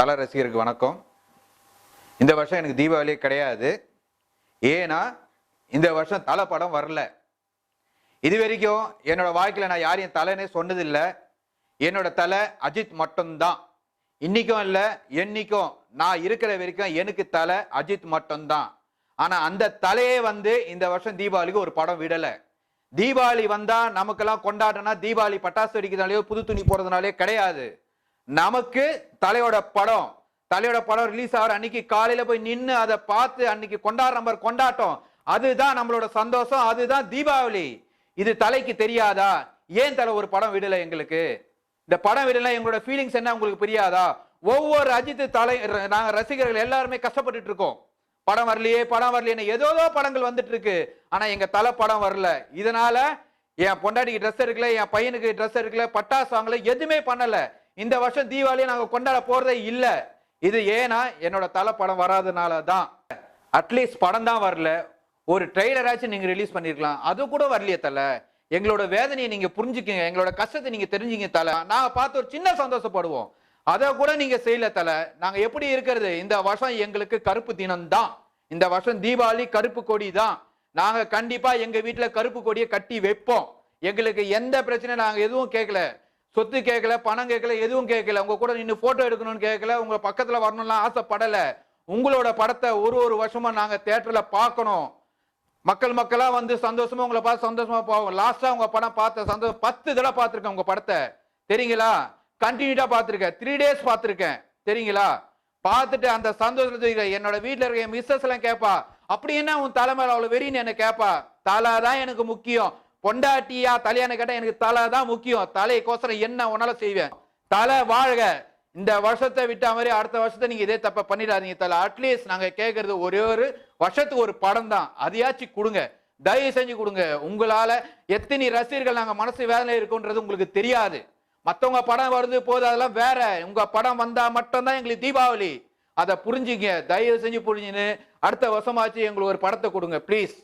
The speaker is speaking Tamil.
தல ரசிகருக்கு வணக்கம். இந்த வருஷம் எனக்கு தீபாவளியே கிடையாது. ஏன்னா இந்த வருஷம் தலை படம் வரல. இது வரைக்கும் என்னோட வாழ்க்கையில நான் யாரையும் தலைன்னு சொன்னதில்லை. என்னோட தலை அஜித் மட்டும்தான். இன்னைக்கும் இல்லை, என்னைக்கும் நான் இருக்கிற வரைக்கும் எனக்கு தலை அஜித் மட்டும்தான். ஆனா அந்த தலையே இந்த வருஷம் தீபாவளிக்கு ஒரு படம் விடலை. தீபாவளி வந்தா நமக்கெல்லாம் கொண்டாடுனா தீபாவளி பட்டாசு வெடிக்கிறதுனாலயோ புது துணி போறதுனாலே கிடையாது. நமக்கு தலையோட படம் ரிலீஸ் ஆகிற அன்னைக்கு காலையில போய் நின்று அதை பார்த்து அன்னைக்கு கொண்டாடுற கொண்டாட்டம், அதுதான் நம்மளோட சந்தோஷம், அதுதான் தீபாவளி. இது தலைக்கு தெரியாதா? ஏன் தலை ஒரு படம் விடலை? எங்களுக்கு இந்த படம் விடல, எங்களோட ஃபீலிங்ஸ் என்ன உங்களுக்கு புரியாதா? ஒவ்வொரு அஜித் நாங்க ரசிகர்கள் எல்லாருமே கஷ்டப்பட்டு இருக்கோம். படம் வரலையே ஏதோ படங்கள் வந்துட்டு இருக்கு. ஆனா எங்க தலை படம் வரல. இதனால என் பொண்டாட்டிக்கு ட்ரெஸ் எடுக்கல, என் பையனுக்கு ட்ரெஸ் எடுக்கல, பட்டாசு வாங்கல, எதுவுமே பண்ணல. இந்த வருஷம் தீபாவளியை நாங்க கொண்டாட போறதே இல்ல. இது ஏன்னா என்னோட தலை படம் வராதனால தான். அட்லீஸ்ட் படம் தான் வரல, ஒரு ட்ரெய்லராச்சும் நீங்க ரிலீஸ் பண்ணிருக்கலாம். அது கூட வரலையே தலை. எங்களோட வேதனையை நீங்க புரிஞ்சுக்கீங்க, எங்களோட கஷ்டத்தை நீங்க தெரிஞ்சுங்க தலை. நாங்க பார்த்து ஒரு சின்ன சந்தோஷப்படுவோம், அதை கூட நீங்க செய்யல தலை. நாங்க எப்படி இருக்கிறது? இந்த வருஷம் எங்களுக்கு கருப்பு தினம் தான். இந்த வருஷம் தீபாவளி கருப்பு கொடி தான். நாங்க கண்டிப்பா எங்க வீட்டுல கருப்பு கொடியை கட்டி வைப்போம். எங்களுக்கு எந்த பிரச்சனையும் நாங்க எதுவும் கேட்கல, சொத்து கேட்கல, பணம் கேட்கல, எதுவும் கேட்கல. உங்க கூட நின்று போட்டோ எடுக்கணும்னு கேட்கல, உங்க பக்கத்துல வரணும்லாம் ஆசைப்படல. உங்களோட படத்தை ஒரு வருஷமா நாங்க தியேட்டர்ல பார்க்கணும். மக்களா சந்தோஷமா உங்களை பார்த்து சந்தோஷமா போவோம். லாஸ்டா உங்க படம் பார்த்த சந்தோஷம் 10 தடவை பார்த்திருக்கேன். உங்க படத்தை தெரியுங்களா? கண்டினியூட்டா பார்த்திருக்கேன். 3 days பார்த்திருக்கேன். தெரியுங்களா? பார்த்துட்டு அந்த சந்தோஷத்துல என்னோட வீட்டுல இருக்க என் மிஸ்ஸஸ் எல்லாம் கேட்பா, அப்படி என்ன உன் தலைமையில அவ்வளவு வெறின்னு என்ன கேட்பா. தலை தான் எனக்கு முக்கியம். பொண்டாட்டியா தலையான கேட்டா எனக்கு தலை தான் முக்கியம். தலைக்கோசரம் என்ன ஒன்னால செய்வேன். தலை வாழ்க. இந்த வருஷத்தை விட்ட மாதிரி அடுத்த வருஷத்தை நீங்க இதே தப்ப பண்ணிடாதீங்க தலை. அட்லீஸ்ட் நாங்க கேட்கறது ஒரே ஒரு வருஷத்துக்கு ஒரு படம் தான், அதையாச்சும் கொடுங்க, தயவு செஞ்சு கொடுங்க. உங்களால எத்தனை ரசிகர்கள் நாங்க மனசு வேதனை இருக்குன்றது உங்களுக்கு தெரியாது. மத்தவங்க படம் வருது போது அதெல்லாம் வேற. உங்க படம் வந்தா மட்டும்தான் எங்களுக்கு தீபாவளி. அதை புரிஞ்சுங்க, தயவு செஞ்சு புரிஞ்சுன்னு அடுத்த வருஷமாச்சு எங்களுக்கு ஒரு படத்தை கொடுங்க ப்ளீஸ்.